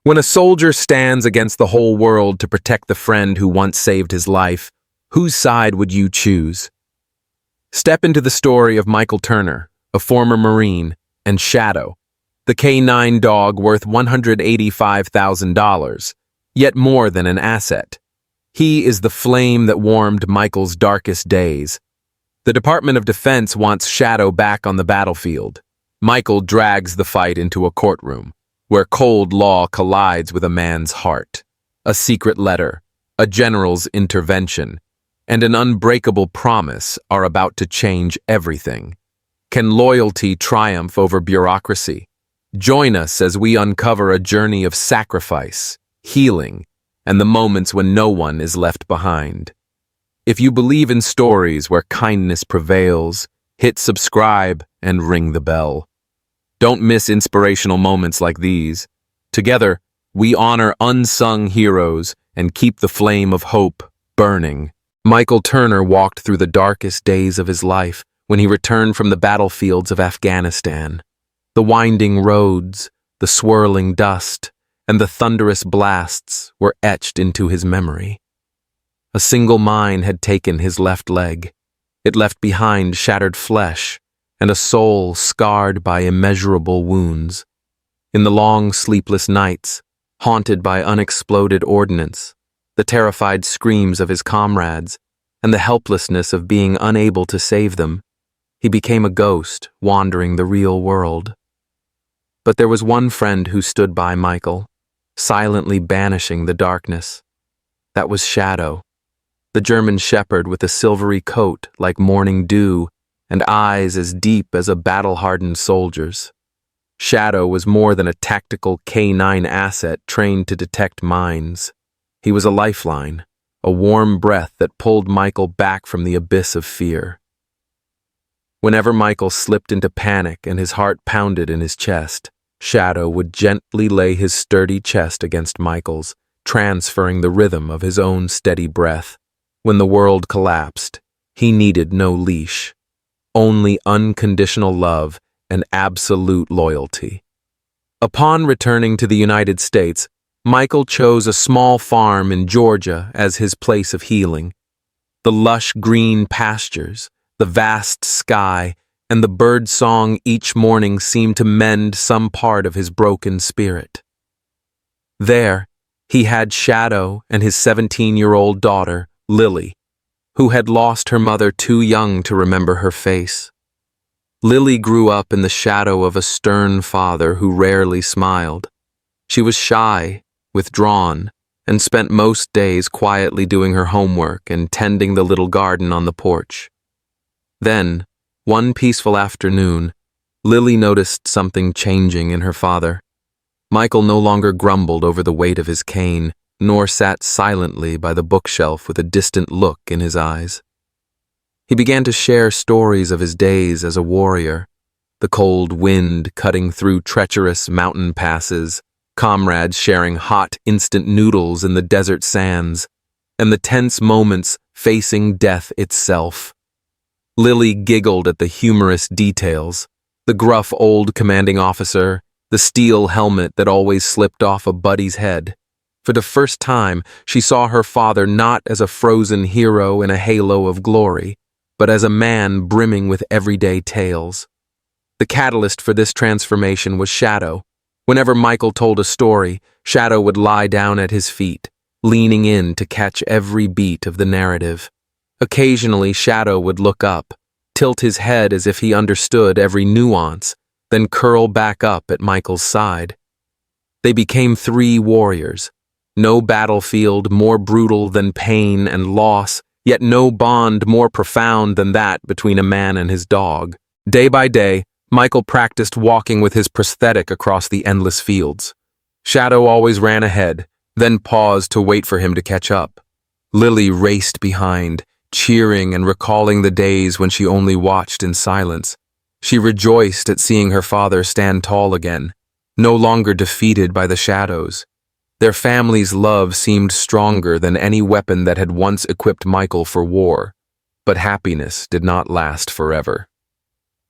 When a soldier stands against the whole world to protect the friend who once saved his life, whose side would you choose? Step into the story of Michael Turner, a former Marine, and Shadow, the K9 dog worth $185,000, yet more than an asset. He is the flame that warmed Michael's darkest days. The Department of Defense wants Shadow back on the battlefield. Michael drags the fight into a courtroom, where cold law collides with a man's heart. A secret letter, a general's intervention, and an unbreakable promise are about to change everything. Can loyalty triumph over bureaucracy? Join us as we uncover a journey of sacrifice, healing, and the moments when no one is left behind. If you believe in stories where kindness prevails, hit subscribe and ring the bell. Don't miss inspirational moments like these. Together, we honor unsung heroes and keep the flame of hope burning. Michael Turner walked through the darkest days of his life when he returned from the battlefields of Afghanistan. The winding roads, the swirling dust, and the thunderous blasts were etched into his memory. A single mine had taken his left leg. It left behind shattered flesh and a soul scarred by immeasurable wounds. In the long, sleepless nights, haunted by unexploded ordnance, the terrified screams of his comrades, and the helplessness of being unable to save them, he became a ghost wandering the real world. But there was one friend who stood by Michael, silently banishing the darkness. That was Shadow, the German shepherd with a silvery coat like morning dew and eyes as deep as a battle-hardened soldier's. Shadow was more than a tactical K9 asset trained to detect mines. He was a lifeline, a warm breath that pulled Michael back from the abyss of fear. Whenever Michael slipped into panic and his heart pounded in his chest, Shadow would gently lay his sturdy chest against Michael's, transferring the rhythm of his own steady breath. When the world collapsed, he needed no leash, only unconditional love and absolute loyalty. Upon returning to the United States, Michael chose a small farm in Georgia as his place of healing. The lush green pastures, the vast sky, and the bird song each morning seemed to mend some part of his broken spirit. There, he had Shadow and his 17-year-old daughter, Lily, who had lost her mother too young to remember her face. Lily grew up in the shadow of a stern father who rarely smiled. She was shy, withdrawn, and spent most days quietly doing her homework and tending the little garden on the porch. Then, one peaceful afternoon, Lily noticed something changing in her father. Michael no longer grumbled over the weight of his cane, nor sat silently by the bookshelf with a distant look in his eyes. He began to share stories of his days as a warrior, the cold wind cutting through treacherous mountain passes, comrades sharing hot instant noodles in the desert sands, and the tense moments facing death itself. Lily giggled at the humorous details, the gruff old commanding officer, the steel helmet that always slipped off a buddy's head. For the first time, she saw her father not as a frozen hero in a halo of glory, but as a man brimming with everyday tales. The catalyst for this transformation was Shadow. Whenever Michael told a story, Shadow would lie down at his feet, leaning in to catch every beat of the narrative. Occasionally, Shadow would look up, tilt his head as if he understood every nuance, then curl back up at Michael's side. They became three warriors. No battlefield more brutal than pain and loss, yet no bond more profound than that between a man and his dog. Day by day, Michael practiced walking with his prosthetic across the endless fields. Shadow always ran ahead, then paused to wait for him to catch up. Lily raced behind, cheering and recalling the days when she only watched in silence. She rejoiced at seeing her father stand tall again, no longer defeated by the shadows. Their family's love seemed stronger than any weapon that had once equipped Michael for war, but happiness did not last forever.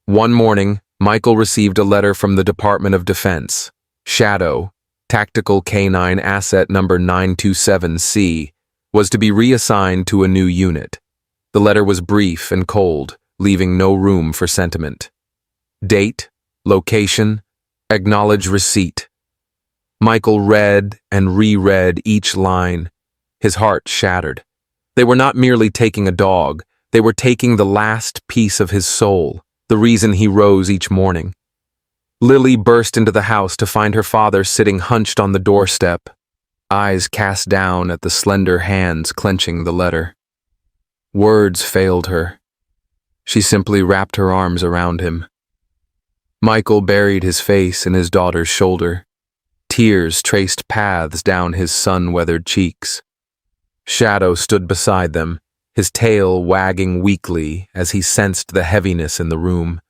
One morning, Michael received a letter from the Department of Defense. Shadow, Tactical Canine Asset Number 927C, was to be reassigned to a new unit. The letter was brief and cold, leaving no room for sentiment. Date, location, acknowledge receipt. Michael read and reread each line, his heart shattered. They were not merely taking a dog, they were taking the last piece of his soul, the reason he rose each morning. Lily burst into the house to find her father sitting hunched on the doorstep, eyes cast down at the slender hands clenching the letter. Words failed her. She simply wrapped her arms around him. Michael buried his face in his daughter's shoulder. Tears traced paths down his sun-weathered cheeks. Shadow stood beside them, his tail wagging weakly as he sensed the heaviness in the room.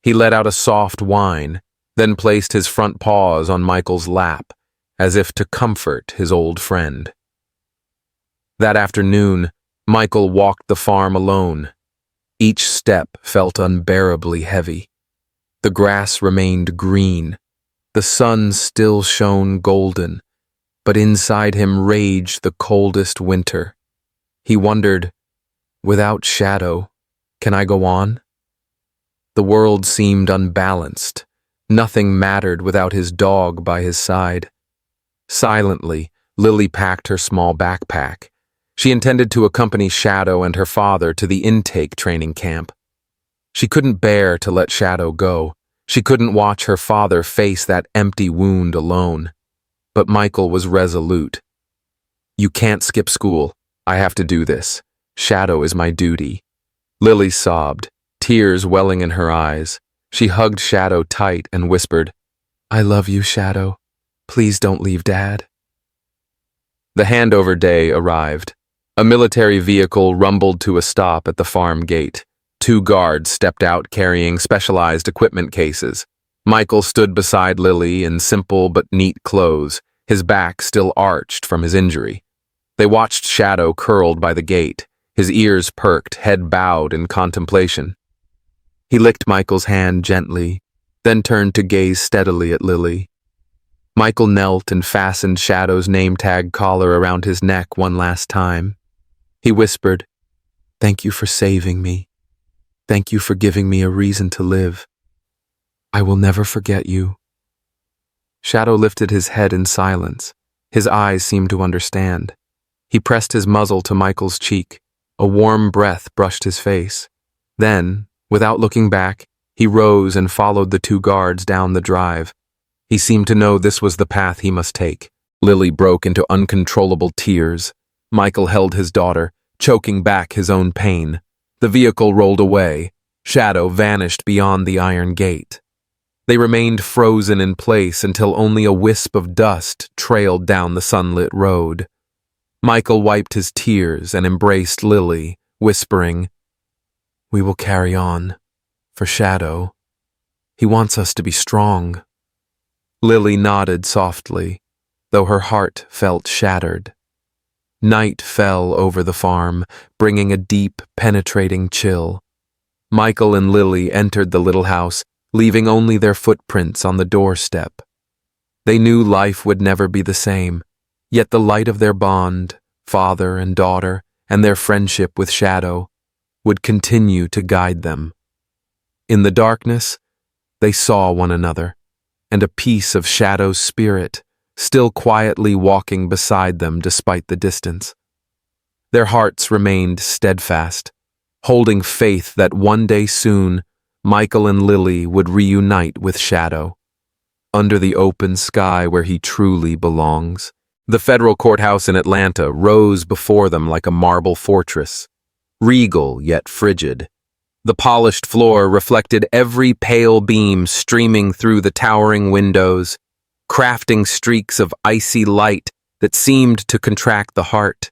He let out a soft whine, then placed his front paws on Michael's lap, as if to comfort his old friend. That afternoon, Michael walked the farm alone. Each step felt unbearably heavy. The grass remained green. The sun still shone golden, but inside him raged the coldest winter. He wondered, without Shadow, can I go on? The world seemed unbalanced. Nothing mattered without his dog by his side. Silently, Lily packed her small backpack. She intended to accompany Shadow and her father to the intake training camp. She couldn't bear to let Shadow go. She couldn't watch her father face that empty wound alone. But Michael was resolute. You can't skip school. I have to do this. Shadow is my duty. Lily sobbed, tears welling in her eyes. She hugged Shadow tight and whispered, I love you, Shadow. Please don't leave Dad. The handover day arrived. A military vehicle rumbled to a stop at the farm gate. 2 guards stepped out carrying specialized equipment cases. Michael stood beside Lily in simple but neat clothes, his back still arched from his injury. They watched Shadow curled by the gate, his ears perked, head bowed in contemplation. He licked Michael's hand gently, then turned to gaze steadily at Lily. Michael knelt and fastened Shadow's name tag collar around his neck one last time. He whispered, Thank you for saving me. Thank you for giving me a reason to live. I will never forget you. Shadow lifted his head in silence. His eyes seemed to understand. He pressed his muzzle to Michael's cheek. A warm breath brushed his face. Then, without looking back, he rose and followed the 2 guards down the drive. He seemed to know this was the path he must take. Lily broke into uncontrollable tears. Michael held his daughter, choking back his own pain. The vehicle rolled away. Shadow vanished beyond the iron gate. They remained frozen in place until only a wisp of dust trailed down the sunlit road. Michael wiped his tears and embraced Lily, whispering, We will carry on. For Shadow. He wants us to be strong. Lily nodded softly, though her heart felt shattered. Night fell over the farm, bringing a deep, penetrating chill. Michael and Lily entered the little house, leaving only their footprints on the doorstep. They knew life would never be the same, yet the light of their bond, father and daughter, and their friendship with Shadow, would continue to guide them. In the darkness, they saw one another, and a piece of Shadow's spirit, still quietly walking beside them despite the distance. Their hearts remained steadfast, holding faith that one day soon, Michael and Lily would reunite with Shadow, under the open sky where he truly belongs. The federal courthouse in Atlanta rose before them like a marble fortress, regal yet frigid. The polished floor reflected every pale beam streaming through the towering windows, crafting streaks of icy light that seemed to contract the heart.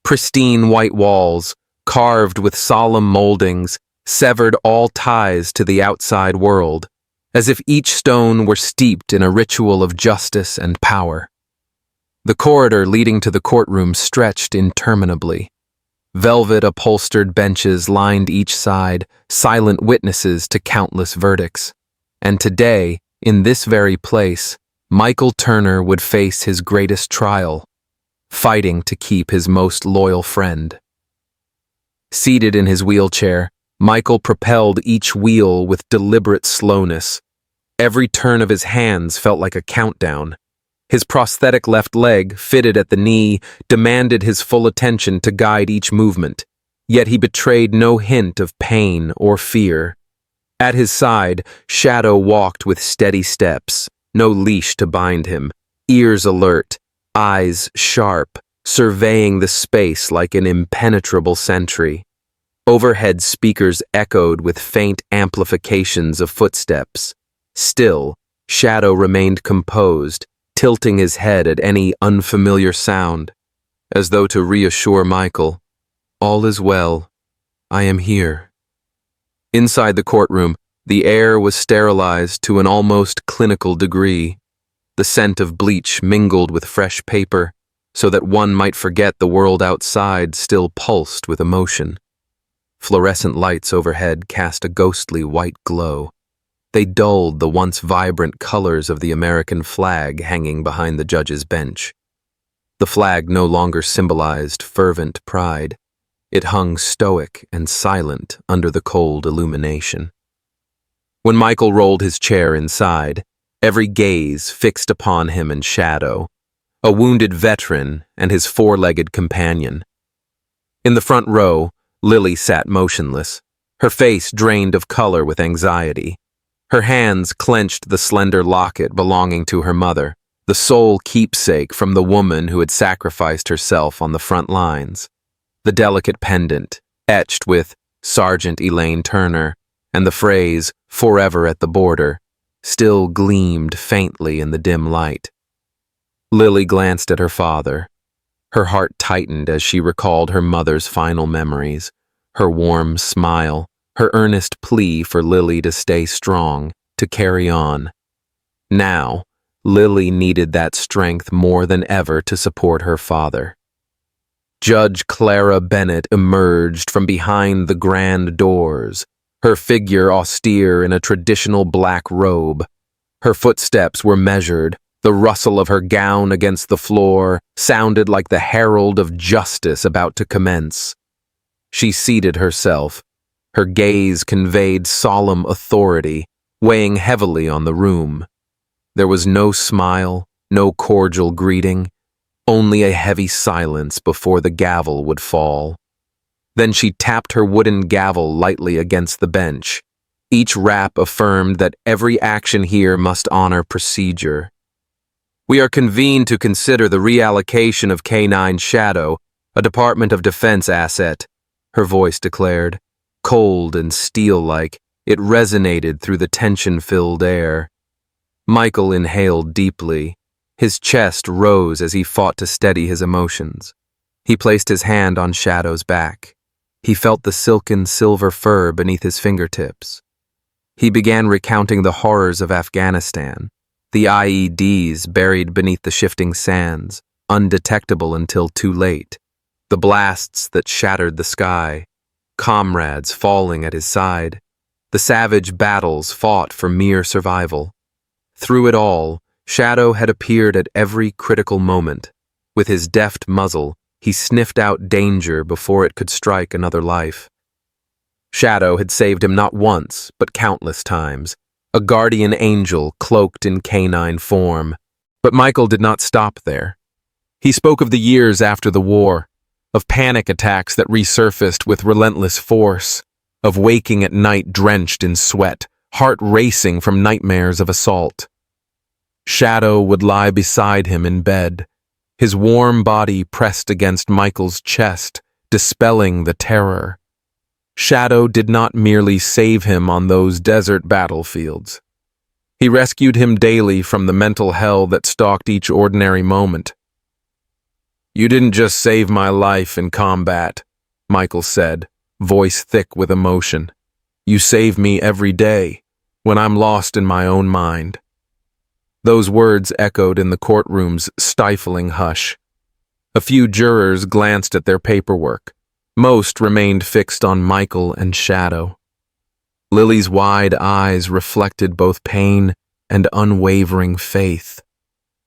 Pristine white walls, carved with solemn moldings, severed all ties to the outside world, as if each stone were steeped in a ritual of justice and power. The corridor leading to the courtroom stretched interminably. Velvet-upholstered benches lined each side, silent witnesses to countless verdicts. And today, in this very place, Michael Turner would face his greatest trial, fighting to keep his most loyal friend. Seated in his wheelchair, Michael propelled each wheel with deliberate slowness. Every turn of his hands felt like a countdown. His prosthetic left leg, fitted at the knee, demanded his full attention to guide each movement, yet he betrayed no hint of pain or fear. At his side, Shadow walked with steady steps, no leash to bind him, ears alert, eyes sharp, surveying the space like an impenetrable sentry. Overhead speakers echoed with faint amplifications of footsteps. Still, Shadow remained composed, tilting his head at any unfamiliar sound, as though to reassure Michael, "All is well. I am here." Inside the courtroom, the air was sterilized to an almost clinical degree. The scent of bleach mingled with fresh paper, so that one might forget the world outside still pulsed with emotion. Fluorescent lights overhead cast a ghostly white glow. They dulled the once vibrant colors of the American flag hanging behind the judge's bench. The flag no longer symbolized fervent pride. It hung stoic and silent under the cold illumination. When Michael rolled his chair inside, every gaze fixed upon him and Shadow, a wounded veteran and his four-legged companion. In the front row, Lily sat motionless, her face drained of color with anxiety. Her hands clenched the slender locket belonging to her mother, the sole keepsake from the woman who had sacrificed herself on the front lines. The delicate pendant, etched with Sergeant Elaine Turner, and the phrase, "Forever at the border," still gleamed faintly in the dim light. Lily glanced at her father. Her heart tightened as she recalled her mother's final memories, her warm smile, her earnest plea for Lily to stay strong, to carry on. Now, Lily needed that strength more than ever to support her father. Judge Clara Bennett emerged from behind the grand doors, her figure austere in a traditional black robe. Her footsteps were measured. The rustle of her gown against the floor sounded like the herald of justice about to commence. She seated herself. Her gaze conveyed solemn authority, weighing heavily on the room. There was no smile, no cordial greeting, only a heavy silence before the gavel would fall. Then she tapped her wooden gavel lightly against the bench. Each rap affirmed that every action here must honor procedure. "We are convened to consider the reallocation of K-9 Shadow, a Department of Defense asset," her voice declared. Cold and steel-like, it resonated through the tension-filled air. Michael inhaled deeply. His chest rose as he fought to steady his emotions. He placed his hand on Shadow's back. He felt the silken silver fur beneath his fingertips. He began recounting the horrors of Afghanistan, the IEDs buried beneath the shifting sands, undetectable until too late, the blasts that shattered the sky, comrades falling at his side, the savage battles fought for mere survival. Through it all, Shadow had appeared at every critical moment. With his deft muzzle, he sniffed out danger before it could strike another life. Shadow had saved him not once, but countless times, a guardian angel cloaked in canine form. But Michael did not stop there. He spoke of the years after the war, of panic attacks that resurfaced with relentless force, of waking at night drenched in sweat, heart racing from nightmares of assault. Shadow would lie beside him in bed, his warm body pressed against Michael's chest, dispelling the terror. Shadow did not merely save him on those desert battlefields. He rescued him daily from the mental hell that stalked each ordinary moment. "You didn't just save my life in combat," Michael said, voice thick with emotion. "You save me every day, when I'm lost in my own mind." Those words echoed in the courtroom's stifling hush. A few jurors glanced at their paperwork. Most remained fixed on Michael and Shadow. Lily's wide eyes reflected both pain and unwavering faith.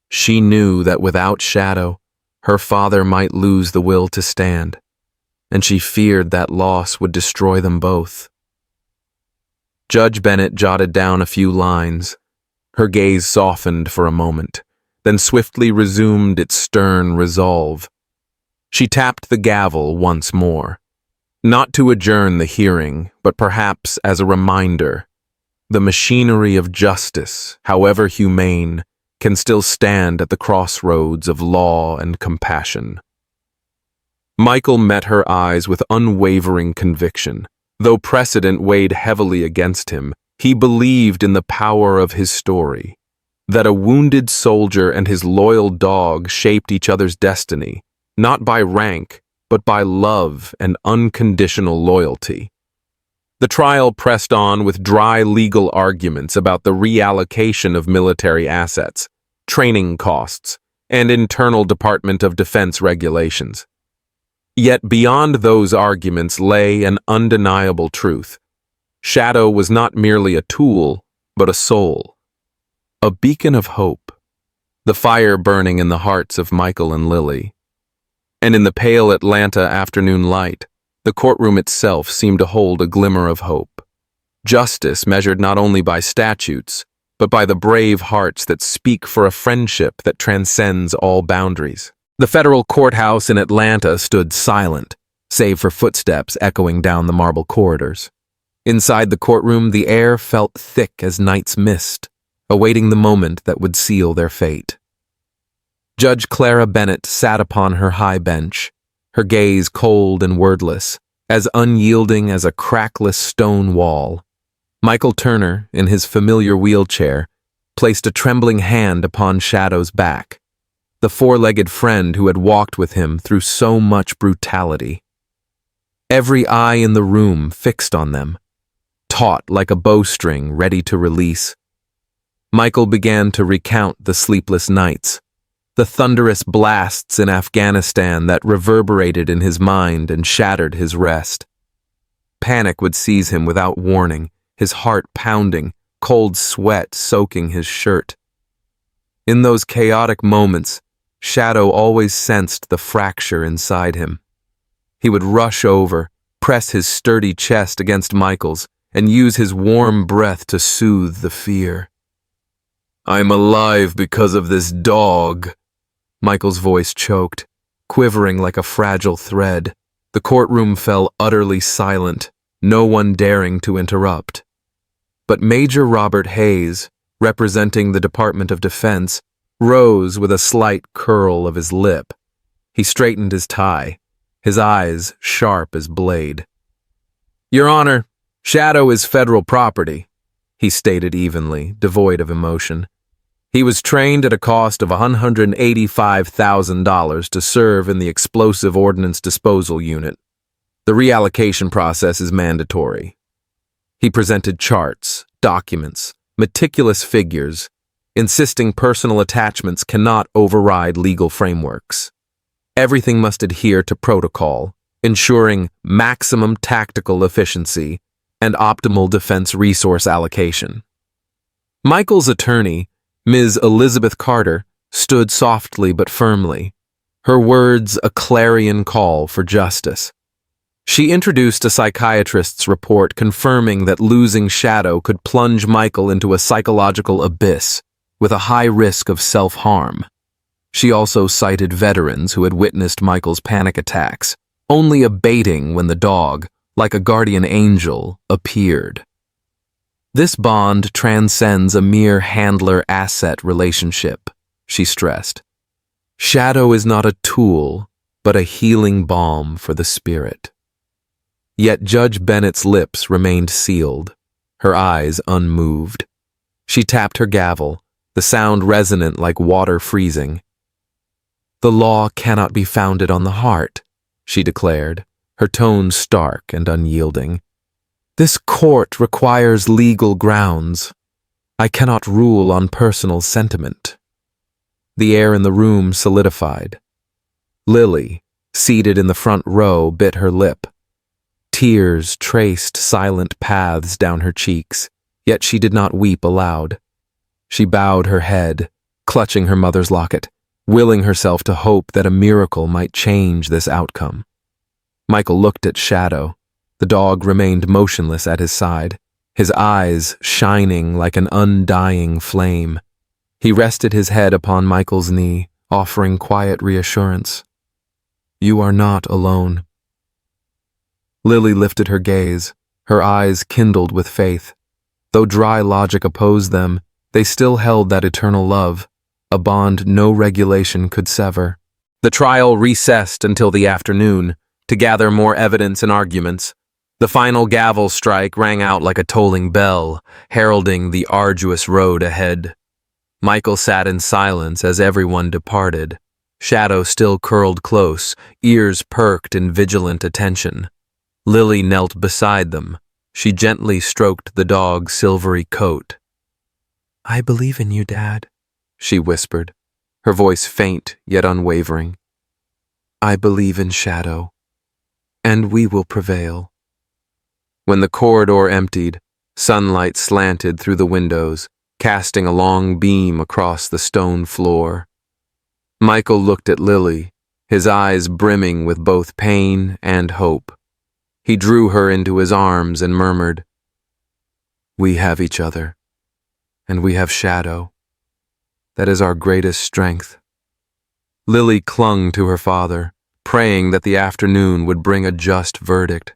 She knew that without Shadow, her father might lose the will to stand, and she feared that loss would destroy them both. Judge Bennett jotted down a few lines. Her gaze softened for a moment, then swiftly resumed its stern resolve. She tapped the gavel once more, not to adjourn the hearing, but perhaps as a reminder. The machinery of justice, however humane, can still stand at the crossroads of law and compassion. Michael met her eyes with unwavering conviction. Though precedent weighed heavily against him, he believed in the power of his story, that a wounded soldier and his loyal dog shaped each other's destiny, not by rank, but by love and unconditional loyalty. The trial pressed on with dry legal arguments about the reallocation of military assets, training costs, and internal Department of Defense regulations. Yet beyond those arguments lay an undeniable truth. Shadow was not merely a tool, but a soul. A beacon of hope. The fire burning in the hearts of Michael and Lily. And in the pale Atlanta afternoon light, the courtroom itself seemed to hold a glimmer of hope. Justice measured not only by statutes, but by the brave hearts that speak for a friendship that transcends all boundaries. The federal courthouse in Atlanta stood silent, save for footsteps echoing down the marble corridors. Inside the courtroom, the air felt thick as night's mist, awaiting the moment that would seal their fate. Judge Clara Bennett sat upon her high bench, her gaze cold and wordless, as unyielding as a crackless stone wall. Michael Turner, in his familiar wheelchair, placed a trembling hand upon Shadow's back, the four-legged friend who had walked with him through so much brutality. Every eye in the room fixed on them, taut like a bowstring ready to release. Michael began to recount the sleepless nights, the thunderous blasts in Afghanistan that reverberated in his mind and shattered his rest. Panic would seize him without warning, his heart pounding, cold sweat soaking his shirt. In those chaotic moments, Shadow always sensed the fracture inside him. He would rush over, press his sturdy chest against Michael's, and use his warm breath to soothe the fear. "I'm alive because of this dog." Michael's voice choked, quivering like a fragile thread. The courtroom fell utterly silent, no one daring to interrupt. But Major Robert Hayes, representing the Department of Defense, rose with a slight curl of his lip. He straightened his tie, his eyes sharp as blade. "Your Honor, Shadow is federal property," he stated evenly, devoid of emotion. "He was trained at a cost of $185,000 to serve in the Explosive Ordnance Disposal Unit. The reallocation process is mandatory." He presented charts, documents, meticulous figures, insisting personal attachments cannot override legal frameworks. Everything must adhere to protocol, ensuring maximum tactical efficiency and optimal defense resource allocation. Michael's attorney, Ms. Elizabeth Carter, stood softly but firmly, her words a clarion call for justice. She introduced a psychiatrist's report confirming that losing Shadow could plunge Michael into a psychological abyss with a high risk of self-harm. She also cited veterans who had witnessed Michael's panic attacks, only abating when the dog, like a guardian angel, appeared. "This bond transcends a mere handler-asset relationship," she stressed. "Shadow is not a tool, but a healing balm for the spirit." Yet Judge Bennett's lips remained sealed, her eyes unmoved. She tapped her gavel, the sound resonant like water freezing. "The law cannot be founded on the heart," she declared, her tone stark and unyielding. "This court requires legal grounds. I cannot rule on personal sentiment." The air in the room solidified. Lily, seated in the front row, bit her lip. Tears traced silent paths down her cheeks, yet she did not weep aloud. She bowed her head, clutching her mother's locket, willing herself to hope that a miracle might change this outcome. Michael looked at Shadow. The dog remained motionless at his side, his eyes shining like an undying flame. He rested his head upon Michael's knee, offering quiet reassurance. "You are not alone." Lily lifted her gaze, her eyes kindled with faith. Though dry logic opposed them, they still held that eternal love, a bond no regulation could sever. The trial recessed until the afternoon, to gather more evidence and arguments. The final gavel strike rang out like a tolling bell, heralding the arduous road ahead. Michael sat in silence as everyone departed, Shadow still curled close, ears perked in vigilant attention. Lily knelt beside them. She gently stroked the dog's silvery coat. "I believe in you, Dad," she whispered, her voice faint yet unwavering. "I believe in Shadow, and we will prevail." When the corridor emptied, sunlight slanted through the windows, casting a long beam across the stone floor. Michael looked at Lily, his eyes brimming with both pain and hope. He drew her into his arms and murmured, "We have each other, and we have Shadow. That is our greatest strength." Lily clung to her father, praying that the afternoon would bring a just verdict.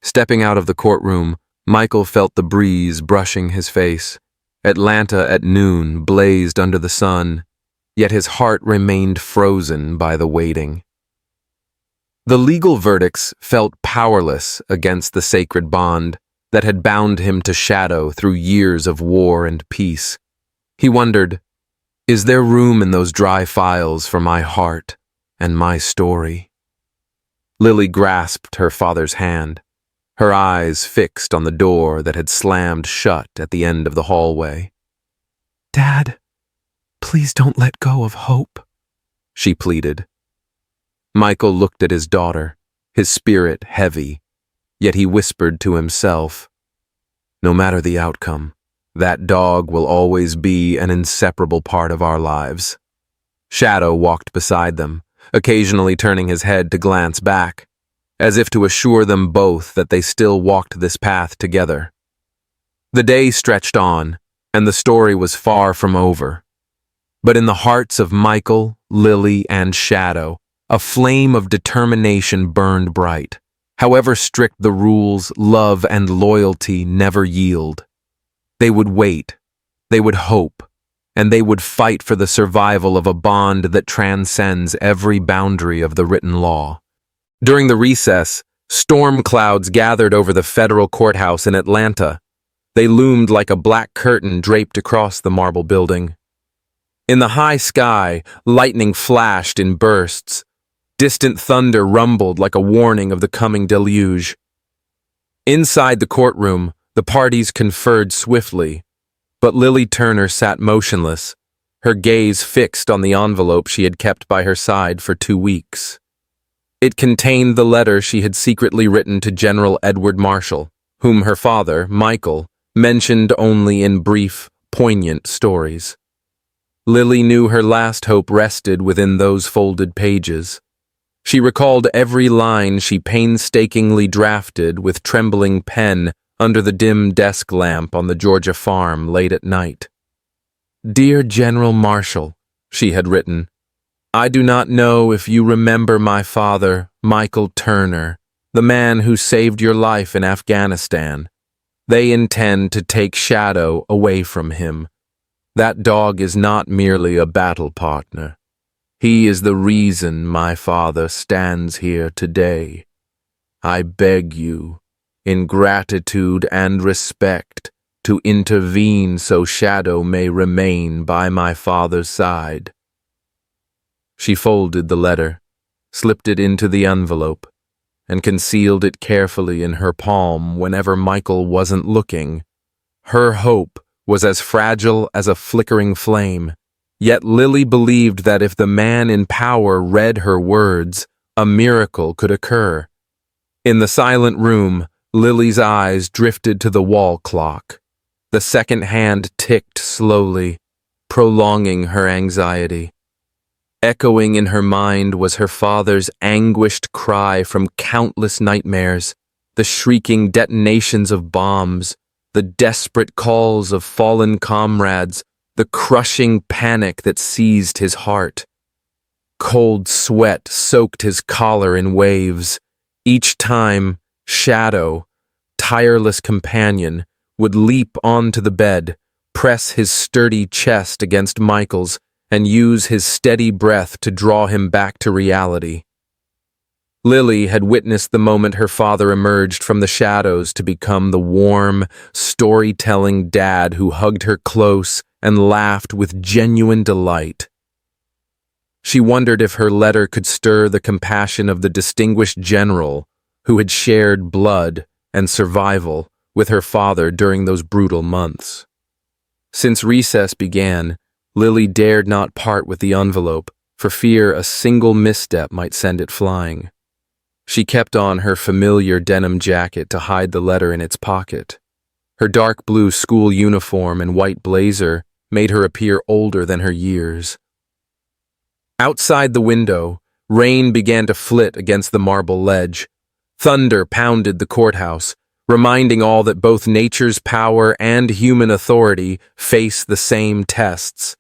Stepping out of the courtroom, Michael felt the breeze brushing his face. Atlanta at noon blazed under the sun, yet his heart remained frozen by the waiting. The legal verdicts felt powerless against the sacred bond that had bound him to Shadow through years of war and peace. He wondered, is there room in those dry files for my heart and my story? Lily grasped her father's hand, her eyes fixed on the door that had slammed shut at the end of the hallway. "Dad, please don't let go of hope," she pleaded. Michael looked at his daughter, his spirit heavy, yet he whispered to himself, "No matter the outcome, that dog will always be an inseparable part of our lives." Shadow walked beside them, occasionally turning his head to glance back, as if to assure them both that they still walked this path together. The day stretched on, and the story was far from over. But in the hearts of Michael, Lily, and Shadow, a flame of determination burned bright. However strict the rules, love and loyalty never yield. They would wait, they would hope, and they would fight for the survival of a bond that transcends every boundary of the written law. During the recess, storm clouds gathered over the federal courthouse in Atlanta. They loomed like a black curtain draped across the marble building. In the high sky, lightning flashed in bursts. Distant thunder rumbled like a warning of the coming deluge. Inside the courtroom, the parties conferred swiftly, but Lily Turner sat motionless, her gaze fixed on the envelope she had kept by her side for 2 weeks. It contained the letter she had secretly written to General Edward Marshall, whom her father, Michael, mentioned only in brief, poignant stories. Lily knew her last hope rested within those folded pages. She recalled every line she painstakingly drafted with trembling pen under the dim desk lamp on the Georgia farm late at night. "Dear General Marshall," she had written, "I do not know if you remember my father, Michael Turner, the man who saved your life in Afghanistan. They intend to take Shadow away from him. That dog is not merely a battle partner. He is the reason my father stands here today. I beg you, in gratitude and respect, to intervene so Shadow may remain by my father's side." She folded the letter, slipped it into the envelope, and concealed it carefully in her palm whenever Michael wasn't looking. Her hope was as fragile as a flickering flame, yet Lily believed that if the man in power read her words, a miracle could occur. In the silent room, Lily's eyes drifted to the wall clock. The second hand ticked slowly, prolonging her anxiety. Echoing in her mind was her father's anguished cry from countless nightmares, the shrieking detonations of bombs, the desperate calls of fallen comrades, the crushing panic that seized his heart. Cold sweat soaked his collar in waves. Each time, Shadow, tireless companion, would leap onto the bed, press his sturdy chest against Michael's, and use his steady breath to draw him back to reality. Lily had witnessed the moment her father emerged from the shadows to become the warm, storytelling dad who hugged her close and laughed with genuine delight. She wondered if her letter could stir the compassion of the distinguished general who had shared blood and survival with her father during those brutal months. Since recess began, Lily dared not part with the envelope for fear a single misstep might send it flying. She kept on her familiar denim jacket to hide the letter in its pocket. Her dark blue school uniform and white blazer made her appear older than her years. Outside the window, rain began to flit against the marble ledge. Thunder pounded the courthouse, reminding all that both nature's power and human authority face the same tests.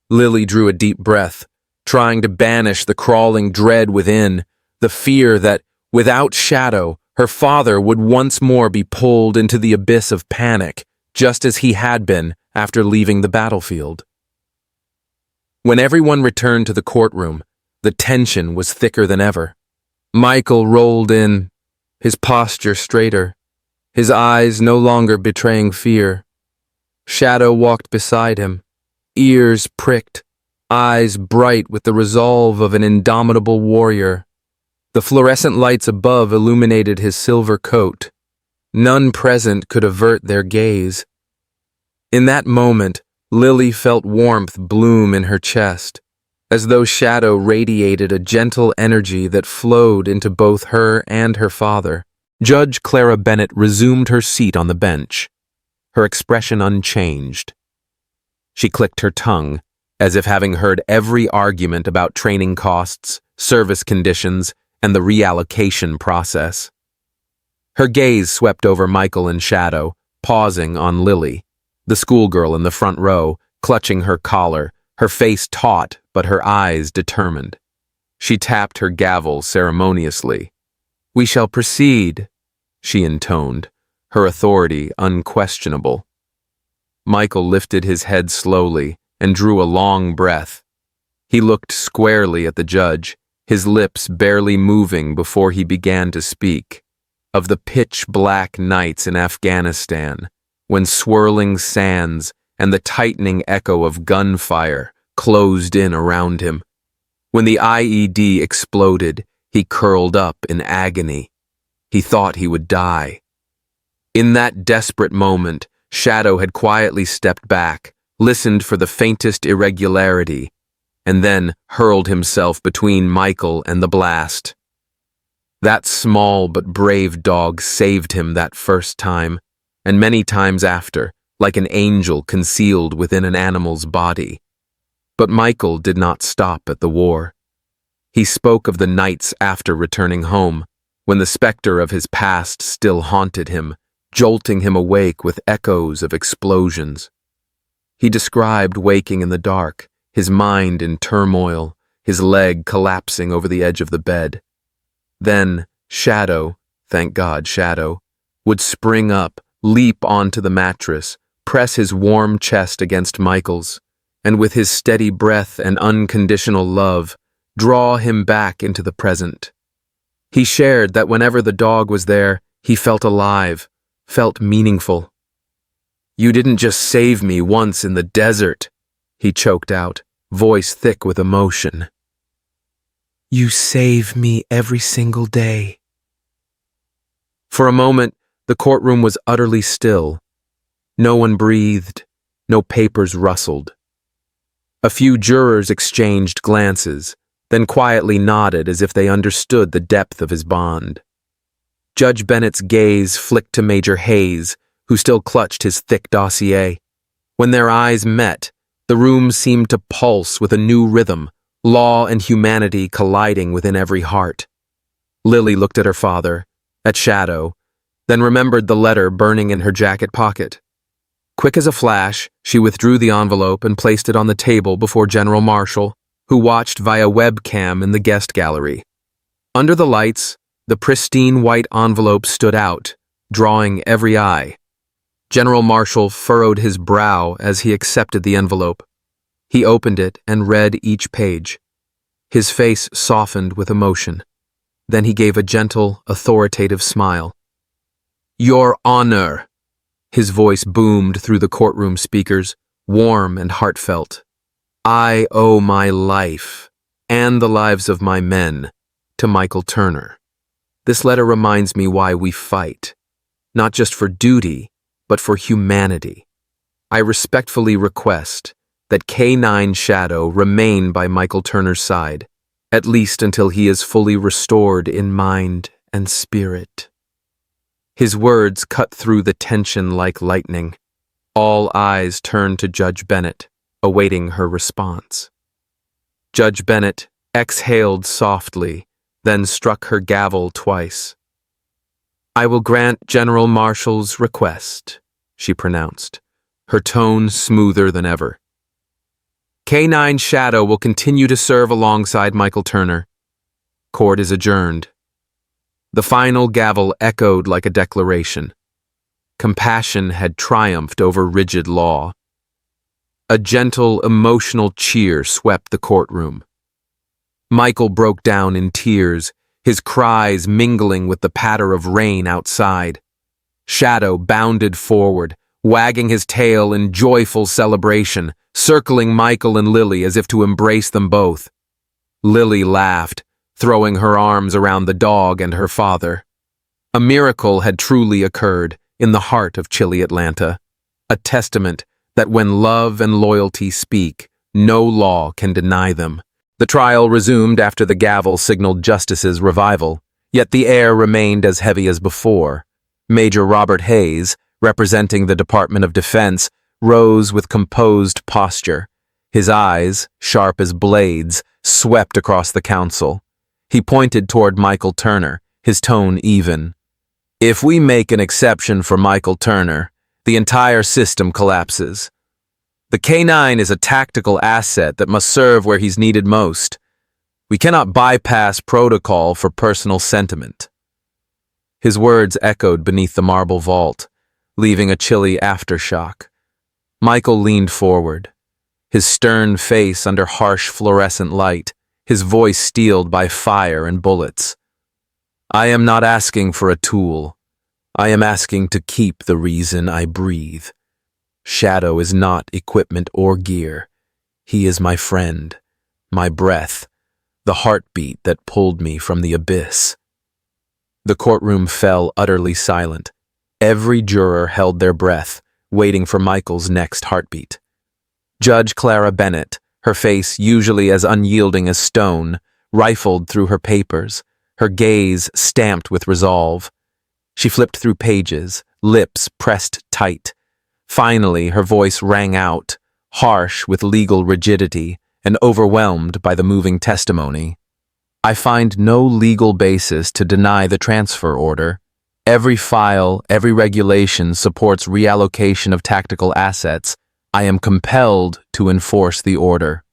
Lily drew a deep breath, trying to banish the crawling dread within, the fear that, without Shadow, her father would once more be pulled into the abyss of panic, just as he had been after leaving the battlefield. When everyone returned to the courtroom, the tension was thicker than ever. Michael rolled in, his posture straighter, his eyes no longer betraying fear. Shadow walked beside him, ears pricked, eyes bright with the resolve of an indomitable warrior. The fluorescent lights above illuminated his silver coat. None present could avert their gaze. In that moment, Lily felt warmth bloom in her chest, as though Shadow radiated a gentle energy that flowed into both her and her father. Judge Clara Bennett resumed her seat on the bench, her expression unchanged. She clicked her tongue, as if having heard every argument about training costs, service conditions, and the reallocation process. Her gaze swept over Michael and Shadow, pausing on Lily, the schoolgirl in the front row, clutching her collar, her face taut but her eyes determined. She tapped her gavel ceremoniously. "We shall proceed," she intoned, her authority unquestionable. Michael lifted his head slowly and drew a long breath. He looked squarely at the judge, his lips barely moving before he began to speak, of the pitch-black nights in Afghanistan, when swirling sands and the tightening echo of gunfire closed in around him. When the IED exploded, he curled up in agony. He thought he would die. In that desperate moment, Shadow had quietly stepped back, listened for the faintest irregularity, and then hurled himself between Michael and the blast. That small but brave dog saved him that first time, and many times after, like an angel concealed within an animal's body. But Michael did not stop at the war. He spoke of the nights after returning home, when the specter of his past still haunted him, jolting him awake with echoes of explosions. He described waking in the dark, his mind in turmoil, his leg collapsing over the edge of the bed. Then Shadow, thank God Shadow, would spring up, leap onto the mattress, press his warm chest against Michael's, and with his steady breath and unconditional love, draw him back into the present. He shared that whenever the dog was there, he felt alive, felt meaningful. "You didn't just save me once in the desert," he choked out, voice thick with emotion. "You save me every single day." For a moment, the courtroom was utterly still. No one breathed, no papers rustled. A few jurors exchanged glances, then quietly nodded as if they understood the depth of his bond. Judge Bennett's gaze flicked to Major Hayes, who still clutched his thick dossier. When their eyes met, The room seemed to pulse with a new rhythm, law and humanity colliding within every heart. Lily looked at her father, at Shadow, then remembered the letter burning in her jacket pocket. Quick as a flash, she withdrew the envelope and placed it on the table before General Marshall, who watched via webcam in the guest gallery. Under the lights, the pristine white envelope stood out, drawing every eye. General Marshall furrowed his brow as he accepted the envelope. He opened it and read each page. His face softened with emotion. Then he gave a gentle, authoritative smile. "Your Honor!" His voice boomed through the courtroom speakers, warm and heartfelt. "I owe my life, and the lives of my men, to Michael Turner. This letter reminds me why we fight, not just for duty, but for humanity. I respectfully request that K9 Shadow remain by Michael Turner's side, at least until he is fully restored in mind and spirit." His words cut through the tension like lightning. All eyes turned to Judge Bennett, awaiting her response. Judge Bennett exhaled softly, then struck her gavel twice. "I will grant General Marshall's request," she pronounced, her tone smoother than ever. "K9 Shadow will continue to serve alongside Michael Turner. Court is adjourned." The final gavel echoed like a declaration. Compassion had triumphed over rigid law. A gentle, emotional cheer swept the courtroom. Michael broke down in tears, his cries mingling with the patter of rain outside. Shadow bounded forward, wagging his tail in joyful celebration, circling Michael and Lily as if to embrace them both. Lily laughed, throwing her arms around the dog and her father. A miracle had truly occurred in the heart of chilly Atlanta, a testament that when love and loyalty speak, no law can deny them. The trial resumed after the gavel signaled justice's revival, yet the air remained as heavy as before. Major Robert Hayes, representing the Department of Defense, rose with composed posture. His eyes, sharp as blades, swept across the council. He pointed toward Michael Turner, his tone even. "If we make an exception for Michael Turner, the entire system collapses. The K9 is a tactical asset that must serve where he's needed most. We cannot bypass protocol for personal sentiment." His words echoed beneath the marble vault, leaving a chilly aftershock. Michael leaned forward, his stern face under harsh fluorescent light, his voice steeled by fire and bullets. "I am not asking for a tool. I am asking to keep the reason I breathe. Shadow is not equipment or gear. He is my friend, my breath, the heartbeat that pulled me from the abyss." The courtroom fell utterly silent. Every juror held their breath, waiting for Michael's next heartbeat. Judge Clara Bennett, her face usually as unyielding as stone, rifled through her papers, her gaze stamped with resolve. She flipped through pages, lips pressed tight. Finally, her voice rang out, harsh with legal rigidity and overwhelmed by the moving testimony. "I find no legal basis to deny the transfer order. Every file, every regulation supports reallocation of tactical assets. I am compelled to enforce the order."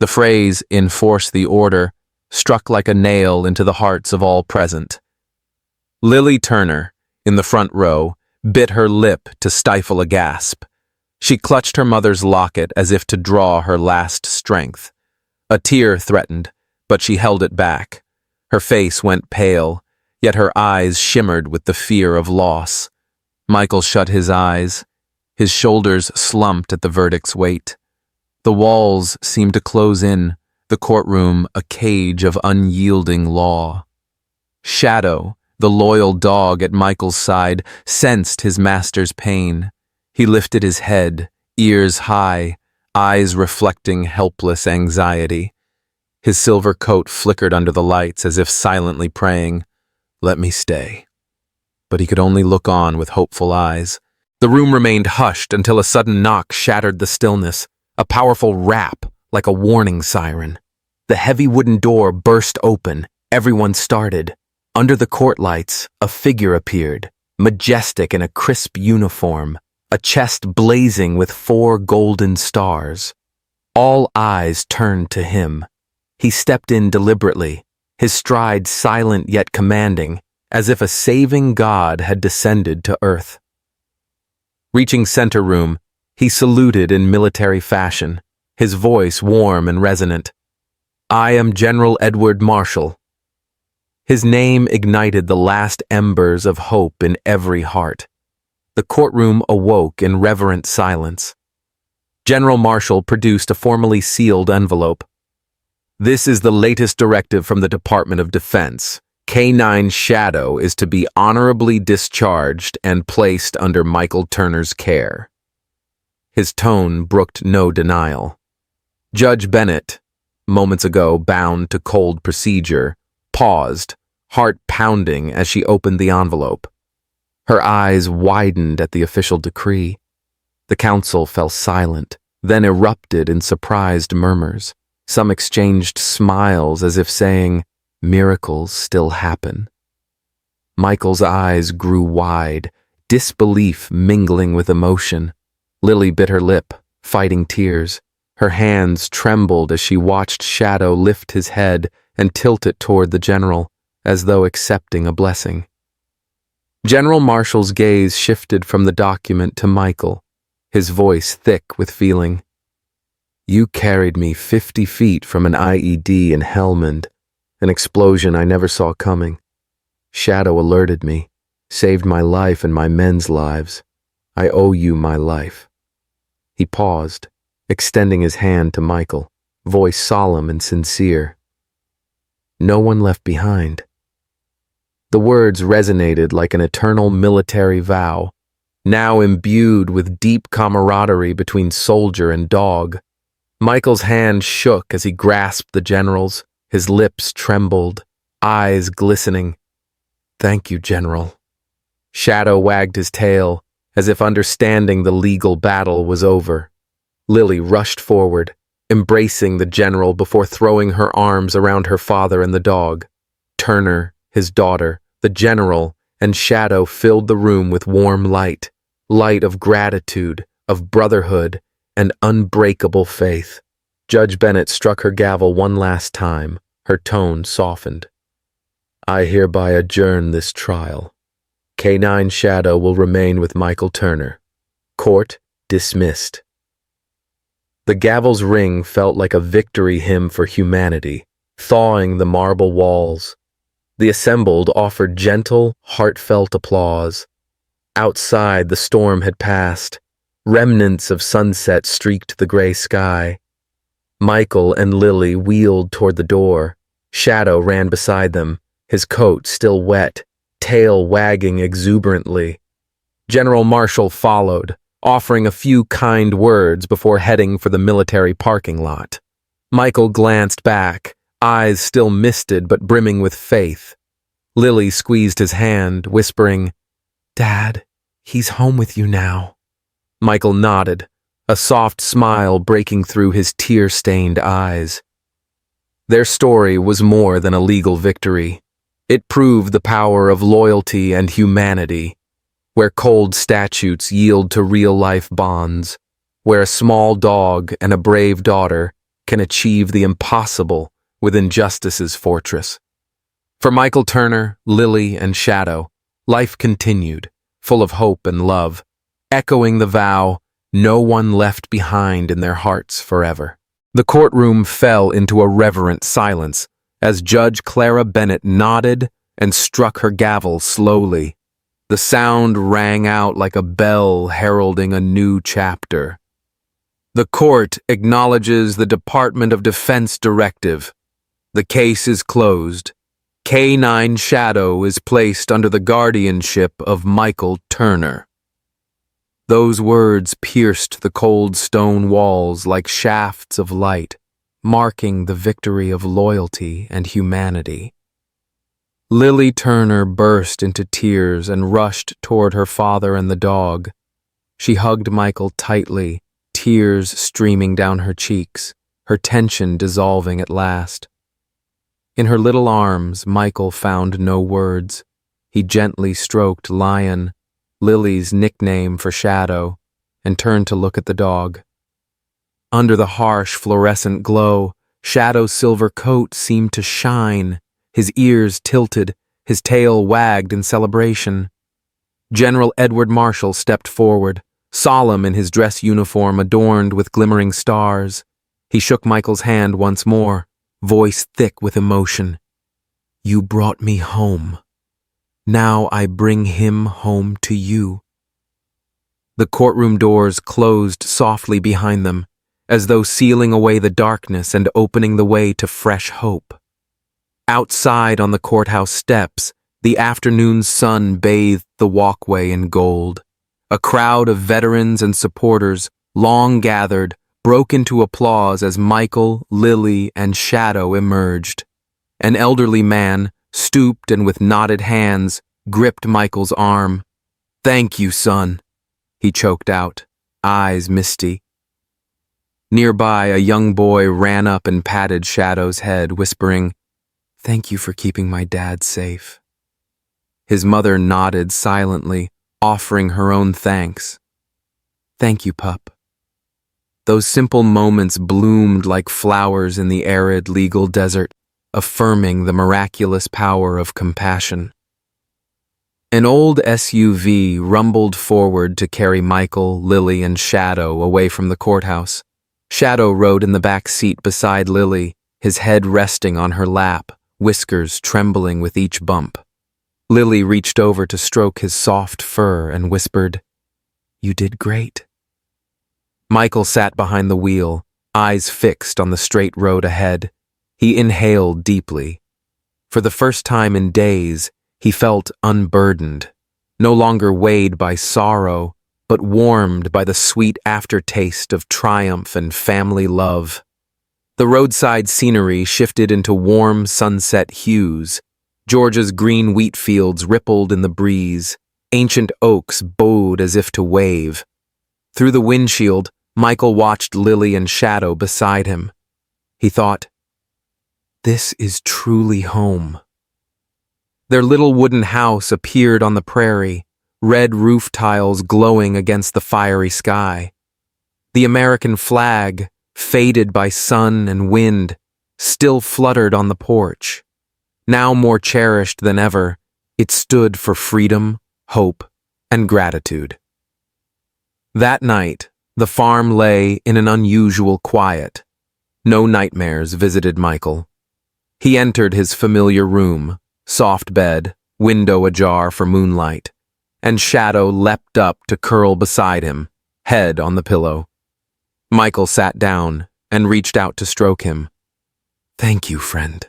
The phrase, "enforce the order," struck like a nail into the hearts of all present. Lily Turner, in the front row, bit her lip to stifle a gasp. She clutched her mother's locket as if to draw her last strength. A tear threatened, but she held it back. Her face went pale, yet her eyes shimmered with the fear of loss. Michael shut his eyes. His shoulders slumped at the verdict's weight. The walls seemed to close in, the courtroom a cage of unyielding law. Shadow, the loyal dog at Michael's side, sensed his master's pain. He lifted his head, ears high, eyes reflecting helpless anxiety. His silver coat flickered under the lights as if silently praying, "Let me stay." But he could only look on with hopeful eyes. The room remained hushed until a sudden knock shattered the stillness. A powerful rap, like a warning siren. The heavy wooden door burst open. Everyone started. Under the court lights, a figure appeared, majestic in a crisp uniform, a chest blazing with 4 golden stars. All eyes turned to him. He stepped in deliberately, his stride silent yet commanding, as if a saving god had descended to earth. Reaching center room, he saluted in military fashion, his voice warm and resonant. "I am General Edward Marshall." His name ignited the last embers of hope in every heart. The courtroom awoke in reverent silence. General Marshall produced a formally sealed envelope. "This is the latest directive from the Department of Defense. K9 Shadow is to be honorably discharged and placed under Michael Turner's care." His tone brooked no denial. Judge Bennett, moments ago bound to cold procedure, paused, heart pounding as she opened the envelope. Her eyes widened at the official decree. The council fell silent, then erupted in surprised murmurs. Some exchanged smiles as if saying, "Miracles still happen." Michael's eyes grew wide, disbelief mingling with emotion. Lily bit her lip, fighting tears. Her hands trembled as she watched Shadow lift his head and tilt it toward the general, as though accepting a blessing. General Marshall's gaze shifted from the document to Michael, his voice thick with feeling. "You carried me 50 feet from an IED in Helmand, an explosion I never saw coming. Shadow alerted me, saved my life and my men's lives. I owe you my life." He paused, extending his hand to Michael, voice solemn and sincere. "No one left behind." The words resonated like an eternal military vow, now imbued with deep camaraderie between soldier and dog. Michael's hand shook as he grasped the general's, his lips trembled, eyes glistening. "Thank you, General." Shadow wagged his tail, as if understanding the legal battle was over. Lily rushed forward, embracing the general before throwing her arms around her father and the dog. Turner, his daughter, the general, and Shadow filled the room with warm light, light of gratitude, of brotherhood, and unbreakable faith. Judge Bennett struck her gavel one last time, her tone softened. "I hereby adjourn this trial. K9 Shadow will remain with Michael Turner. Court dismissed." The gavel's ring felt like a victory hymn for humanity, thawing the marble walls. The assembled offered gentle, heartfelt applause. Outside, the storm had passed. Remnants of sunset streaked the gray sky. Michael and Lily wheeled toward the door. Shadow ran beside them, his coat still wet, tail wagging exuberantly. General Marshall followed, offering a few kind words before heading for the military parking lot. Michael glanced back, eyes still misted but brimming with faith. Lily squeezed his hand, whispering, "Dad, he's home with you now." Michael nodded, a soft smile breaking through his tear-stained eyes. Their story was more than a legal victory. It proved the power of loyalty and humanity, where cold statutes yield to real-life bonds, where a small dog and a brave daughter can achieve the impossible within justice's fortress. For Michael Turner, Lily, and Shadow, life continued, full of hope and love, echoing the vow, no one left behind in their hearts forever. The courtroom fell into a reverent silence as Judge Clara Bennett nodded and struck her gavel slowly. The sound rang out like a bell heralding a new chapter. "The court acknowledges the Department of Defense directive. The case is closed. K9 Shadow is placed under the guardianship of Michael Turner." Those words pierced the cold stone walls like shafts of light, marking the victory of loyalty and humanity. Lily Turner burst into tears and rushed toward her father and the dog. She hugged Michael tightly, tears streaming down her cheeks, her tension dissolving at last. In her little arms, Michael found no words. He gently stroked Lion, Lily's nickname for Shadow, and turned to look at the dog. Under the harsh fluorescent glow, Shadow's silver coat seemed to shine, his ears tilted, his tail wagged in celebration. General Edward Marshall stepped forward, solemn in his dress uniform adorned with glimmering stars. He shook Michael's hand once more, voice thick with emotion. "You brought me home. Now I bring him home to you." The courtroom doors closed softly behind them, as though sealing away the darkness and opening the way to fresh hope. Outside on the courthouse steps, the afternoon sun bathed the walkway in gold. A crowd of veterans and supporters, long gathered, broke into applause as Michael, Lily, and Shadow emerged. An elderly man, stooped and with knotted hands, gripped Michael's arm. "Thank you, son," he choked out, eyes misty. Nearby, a young boy ran up and patted Shadow's head, whispering, "Thank you for keeping my dad safe." His mother nodded silently, offering her own thanks. "Thank you, pup." Those simple moments bloomed like flowers in the arid legal desert, affirming the miraculous power of compassion. An old SUV rumbled forward to carry Michael, Lily, and Shadow away from the courthouse. Shadow rode in the back seat beside Lily, his head resting on her lap, whiskers trembling with each bump. Lily reached over to stroke his soft fur and whispered, "You did great." Michael sat behind the wheel, eyes fixed on the straight road ahead. He inhaled deeply. For the first time in days, he felt unburdened, no longer weighed by sorrow, but warmed by the sweet aftertaste of triumph and family love. The roadside scenery shifted into warm sunset hues. Georgia's green wheat fields rippled in the breeze. Ancient oaks bowed as if to wave. Through the windshield, Michael watched Lily and Shadow beside him. He thought, "This is truly home." Their little wooden house appeared on the prairie, red roof tiles glowing against the fiery sky. The American flag, faded by sun and wind, still fluttered on the porch. Now more cherished than ever, it stood for freedom, hope, and gratitude. That night, the farm lay in an unusual quiet. No nightmares visited Michael. He entered his familiar room, soft bed, window ajar for moonlight, and Shadow leapt up to curl beside him, head on the pillow. Michael sat down and reached out to stroke him. "Thank you, friend,"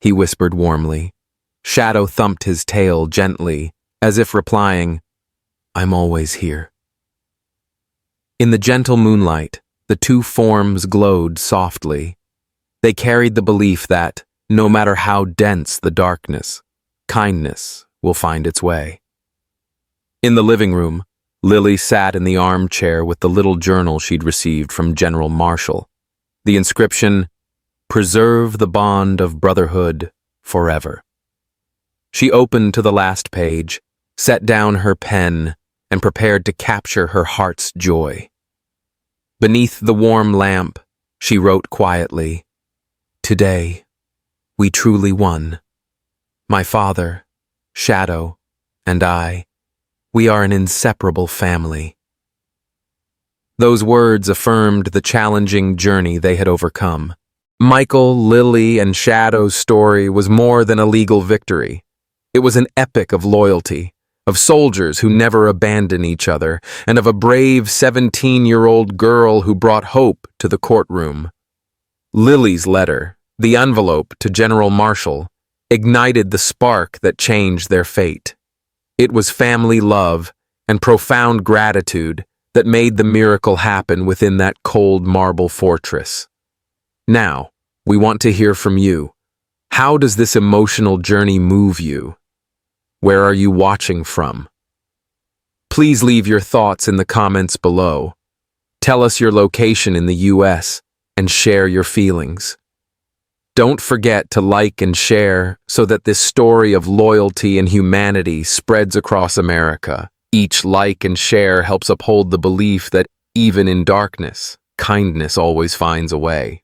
he whispered warmly. Shadow thumped his tail gently, as if replying, "I'm always here." In the gentle moonlight, the two forms glowed softly. They carried the belief that, no matter how dense the darkness, kindness will find its way. In the living room, Lily sat in the armchair with the little journal she'd received from General Marshall. The inscription, "Preserve the bond of brotherhood forever." She opened to the last page, set down her pen, and prepared to capture her heart's joy. Beneath the warm lamp, she wrote quietly, "Today, we truly won. My father, Shadow, and I, we are an inseparable family." Those words affirmed the challenging journey they had overcome. Michael, Lily, and Shadow's story was more than a legal victory. It was an epic of loyalty, of soldiers who never abandon each other, and of a brave 17-year-old girl who brought hope to the courtroom. Lily's letter, the envelope to General Marshall, ignited the spark that changed their fate. It was family love and profound gratitude that made the miracle happen within that cold marble fortress. Now, we want to hear from you. How does this emotional journey move you? Where are you watching from? Please leave your thoughts in the comments below. Tell us your location in the US and share your feelings. Don't forget to like and share so that this story of loyalty and humanity spreads across America. Each like and share helps uphold the belief that even in darkness, kindness always finds a way.